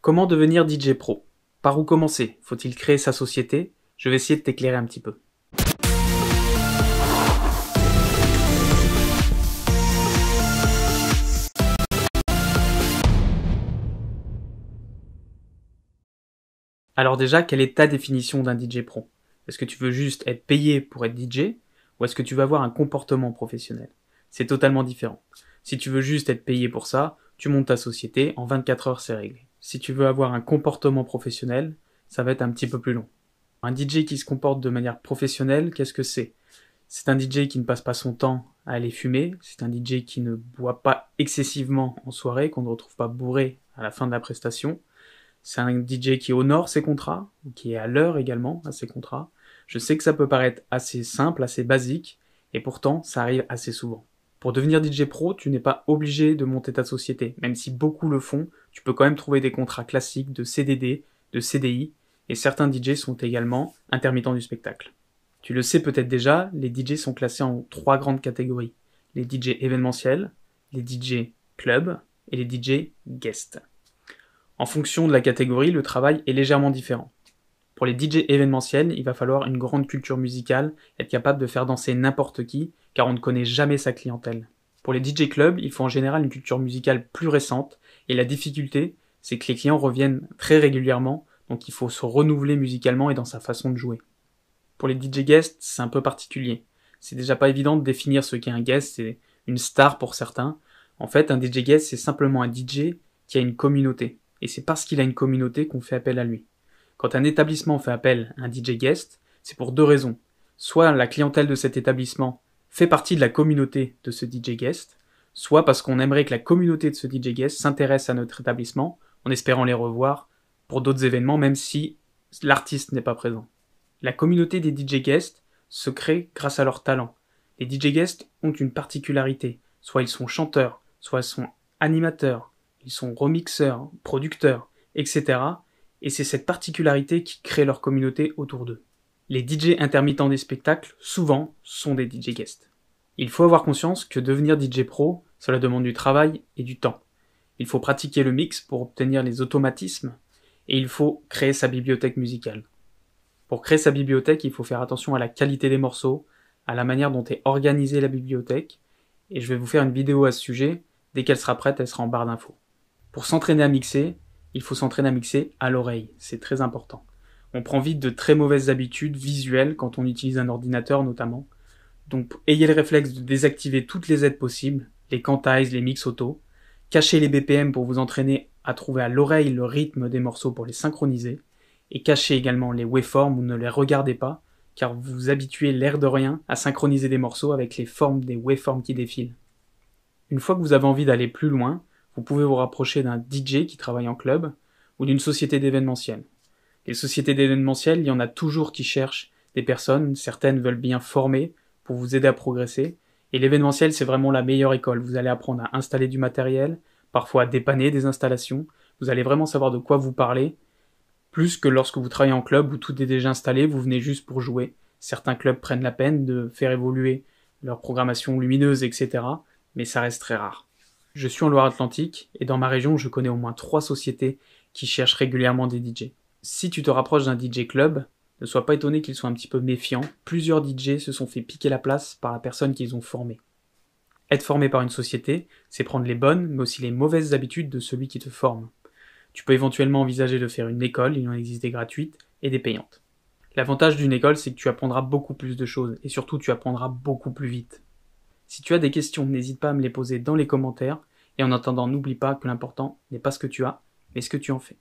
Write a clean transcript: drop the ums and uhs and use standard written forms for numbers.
Comment devenir DJ pro? Par où commencer? Faut-il créer sa société? Je vais essayer de t'éclairer un petit peu. Alors déjà, quelle est ta définition d'un DJ pro? Est-ce que tu veux juste être payé pour être DJ ou est-ce que tu veux avoir un comportement professionnel? C'est totalement différent. Si tu veux juste être payé pour ça, tu montes ta société, en 24 heures c'est réglé. Si tu veux avoir un comportement professionnel, ça va être un petit peu plus long. Un DJ qui se comporte de manière professionnelle, qu'est-ce que c'est? C'est un DJ qui ne passe pas son temps à aller fumer, c'est un DJ qui ne boit pas excessivement en soirée, qu'on ne retrouve pas bourré à la fin de la prestation. C'est un DJ qui honore ses contrats, qui est à l'heure également à ses contrats. Je sais que ça peut paraître assez simple, assez basique, et pourtant ça arrive assez souvent. Pour devenir DJ pro, tu n'es pas obligé de monter ta société, même si beaucoup le font, tu peux quand même trouver des contrats classiques de CDD, de CDI, et certains DJ sont également intermittents du spectacle. Tu le sais peut-être déjà, les DJ sont classés en 3 grandes catégories. Les DJ événementiels, les DJ club et les DJ guest. En fonction de la catégorie, le travail est légèrement différent. Pour les DJ événementiels, il va falloir une grande culture musicale, être capable de faire danser n'importe qui, car on ne connaît jamais sa clientèle. Pour les DJ clubs, il faut en général une culture musicale plus récente, et la difficulté, c'est que les clients reviennent très régulièrement, donc il faut se renouveler musicalement et dans sa façon de jouer. Pour les DJ guests, c'est un peu particulier. C'est déjà pas évident de définir ce qu'est un guest, c'est une star pour certains. En fait, un DJ guest, c'est simplement un DJ qui a une communauté. Et c'est parce qu'il a une communauté qu'on fait appel à lui. Quand un établissement fait appel à un DJ guest, c'est pour 2 raisons. Soit la clientèle de cet établissement fait partie de la communauté de ce DJ guest, soit parce qu'on aimerait que la communauté de ce DJ guest s'intéresse à notre établissement, en espérant les revoir pour d'autres événements, même si l'artiste n'est pas présent. La communauté des DJ guests se crée grâce à leur talent. Les DJ guests ont une particularité. Soit ils sont chanteurs, soit ils sont animateurs, ils sont remixeurs, producteurs, etc. Et c'est cette particularité qui crée leur communauté autour d'eux. Les DJ intermittents des spectacles, souvent, sont des DJ guests. Il faut avoir conscience que devenir DJ pro, cela demande du travail et du temps. Il faut pratiquer le mix pour obtenir les automatismes et il faut créer sa bibliothèque musicale. Pour créer sa bibliothèque, il faut faire attention à la qualité des morceaux, à la manière dont est organisée la bibliothèque, et je vais vous faire une vidéo à ce sujet. Dès qu'elle sera prête, elle sera en barre d'infos. Pour s'entraîner à mixer, il faut s'entraîner à mixer à l'oreille, c'est très important. On prend vite de très mauvaises habitudes visuelles quand on utilise un ordinateur notamment. Donc ayez le réflexe de désactiver toutes les aides possibles, les quantize, les mix auto, cachez les BPM pour vous entraîner à trouver à l'oreille le rythme des morceaux pour les synchroniser, et cachez également les waveforms ou ne les regardez pas, car vous vous habituez l'air de rien à synchroniser des morceaux avec les formes des waveforms qui défilent. Une fois que vous avez envie d'aller plus loin, vous pouvez vous rapprocher d'un DJ qui travaille en club ou d'une société d'événementiel. Les sociétés d'événementiel, il y en a toujours qui cherchent des personnes, certaines veulent bien former pour vous aider à progresser, et l'événementiel c'est vraiment la meilleure école. Vous allez apprendre à installer du matériel, parfois à dépanner des installations, vous allez vraiment savoir de quoi vous parlez, plus que lorsque vous travaillez en club où tout est déjà installé, vous venez juste pour jouer. Certains clubs prennent la peine de faire évoluer leur programmation lumineuse, etc., mais ça reste très rare. Je suis en Loire-Atlantique et dans ma région, je connais au moins 3 sociétés qui cherchent régulièrement des DJ. Si tu te rapproches d'un DJ club, ne sois pas étonné qu'ils soient un petit peu méfiants. Plusieurs DJ se sont fait piquer la place par la personne qu'ils ont formée. Être formé par une société, c'est prendre les bonnes, mais aussi les mauvaises habitudes de celui qui te forme. Tu peux éventuellement envisager de faire une école, il en existe des gratuites et des payantes. L'avantage d'une école, c'est que tu apprendras beaucoup plus de choses et surtout tu apprendras beaucoup plus vite. Si tu as des questions, n'hésite pas à me les poser dans les commentaires et en attendant, n'oublie pas que l'important n'est pas ce que tu as, mais ce que tu en fais.